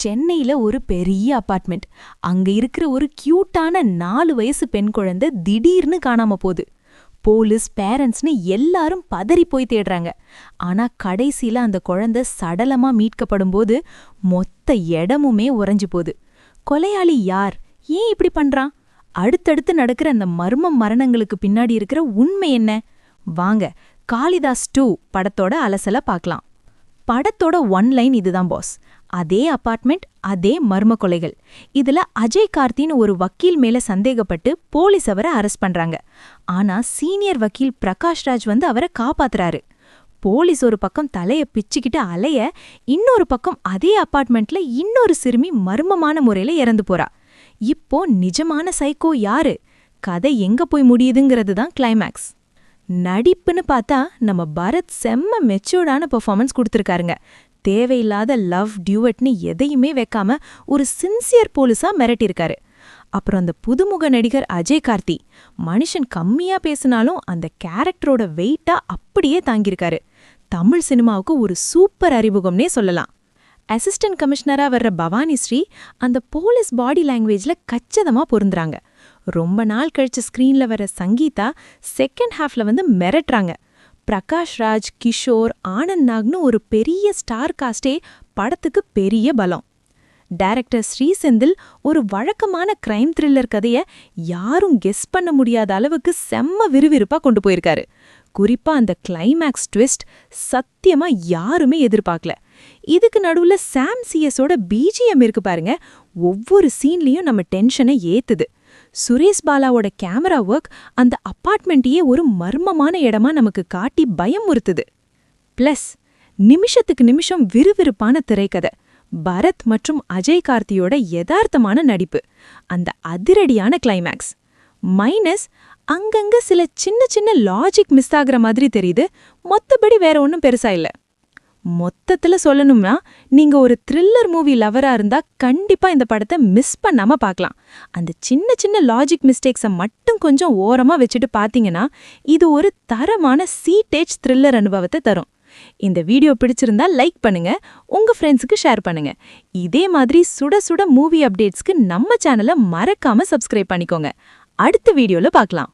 சென்னையில ஒரு பெரிய அபார்ட்மெண்ட். அங்க இருக்கிற ஒரு கியூட்டான 4 வயசு பெண் குழந்தை திடீர்னு காணாம போகுது. போலீஸ், பேரண்ட்ஸ்னு எல்லாரும் பதறி போய் தேடுறாங்க. ஆனா கடைசியில அந்த குழந்தை சடலமா மீட்கப்படும்போது மொத்த இடமுமே உறைஞ்சு போகுது. கொலையாளி யார்? ஏன் இப்படி பண்றான்? அடுத்தடுத்து நடக்கிற அந்த மரணங்களுக்கு பின்னாடி இருக்கிற உண்மை என்ன? வாங்க, காளிதாஸ் 2 படத்தோட அலசல பார்க்கலாம். படத்தோட ஒன்லைன் இதுதான் பாஸ். அதே அபார்ட்மெண்ட், அதே மர்ம கொலைகள். இதுல அஜய் கார்த்தின்னு ஒரு வக்கீல் மேல சந்தேகப்பட்டு போலீஸ் அவரை அரெஸ்ட் பண்றாங்க. ஆனா சீனியர் வக்கீல் பிரகாஷ் ராஜ் வந்து அவரை காப்பாத்துறாரு. போலீஸ் ஒரு பக்கம் தலைய பிச்சுக்கிட்டு அலைய, இன்னொரு பக்கம் அதே அபார்ட்மெண்ட்ல இன்னொரு சிறுமி மர்மமான முறையில இறந்து போறா. இப்போ நிஜமான சைக்கோ யாரு? கதை எங்க போய் முடியுதுங்கிறது தான் கிளைமேக்ஸ். நடிப்புன்னு பார்த்தா நம்ம பரத் செம்ம மெச்சூர்டான பெர்ஃபார்மன்ஸ் கொடுத்துருக்காருங்க. தேவையில்லாத லவ் டியூவட்னு எதையுமே வைக்காம ஒரு சின்சியர் போலீஸா மிரட்டிருக்காரு. அப்புறம் அந்த புதுமுக நடிகர் அஜய் கார்த்தி, மனுஷன் கம்மியா பேசினாலும் அந்த கேரக்டரோட வெயிட்டா அப்படியே தாங்கியிருக்காரு. தமிழ் சினிமாவுக்கு ஒரு சூப்பர் அறிமுகம்னே சொல்லலாம். அசிஸ்டன்ட் கமிஷனரா வர்ற பவானி ஸ்ரீ அந்த போலீஸ் பாடி லாங்குவேஜ்ல கச்சிதமா பொருந்துறாங்க. ரொம்ப நாள் கழிச்சு ஸ்கிரீன்ல வர சங்கீதா செகண்ட் ஹாஃப்ல வந்து மிரட்டுறாங்க. பிரகாஷ் ராஜ், கிஷோர், ஆனந்த் நாக்னு ஒரு பெரிய ஸ்டார் காஸ்டே படத்துக்கு பெரிய பலம். டைரக்டர் ஸ்ரீ செந்தில் ஒரு வழக்கமான கிரைம் த்ரில்லர் கதைய யாரும் கெஸ் பண்ண முடியாத அளவுக்கு செம்ம விறுவிறுப்பா கொண்டு போயிருக்காரு. குறிப்பா அந்த கிளைமேக்ஸ் ட்விஸ்ட் சத்தியமா யாருமே எதிர்பார்க்கல. இதுக்கு நடுவுல சாம் சிஎஸோட பிஜிஎம் இருக்கு பாருங்க, ஒவ்வொரு சீன்லயும் நம்ம டென்ஷனை ஏத்துது. சுரேஷ் பாலாவோட கேமரா ஒர்க் அந்த அபார்ட்மெண்ட்டையே ஒரு மர்மமான இடமா நமக்கு காட்டி பயமுறுத்துது. பிளஸ் நிமிஷத்துக்கு நிமிஷம் விறுவிறுப்பான திரைக்கதை, பரத் மற்றும் அஜய் கார்த்தியோட யதார்த்தமான நடிப்பு, அந்த அதிரடியான கிளைமேக்ஸ். மைனஸ் அங்கங்க சில சின்ன சின்ன லாஜிக் மிஸ் ஆகுற மாதிரி தெரியுது. மொத்தபடி வேற ஒன்றும் பெருசா இல்ல. மொத்தத்துல சொல்லணும்னா, நீங்க ஒரு த்ரில்லர் மூவி லவரா இருந்தா கண்டிப்பா இந்த படத்தை மிஸ் பண்ணாம பார்க்கலாம். அந்த சின்ன சின்ன லாஜிக் மிஸ்டேக்ஸை மட்டும் கொஞ்சம் ஓரமா வச்சுட்டு பாத்தீங்கன்னா இது ஒரு தரமான சீட்டேஜ் த்ரில்லர் அனுபவத்தை தரும். இந்த வீடியோ பிடிச்சிருந்தா லைக் பண்ணுங்க, உங்க ஃப்ரெண்ட்ஸுக்கு ஷேர் பண்ணுங்க. இதே மாதிரி சுட சுட மூவி அப்டேட்ஸ்க்கு நம்ம சேனலை மறக்காம சப்ஸ்கிரைப் பண்ணிக்கோங்க. அடுத்த வீடியோல பார்க்கலாம்.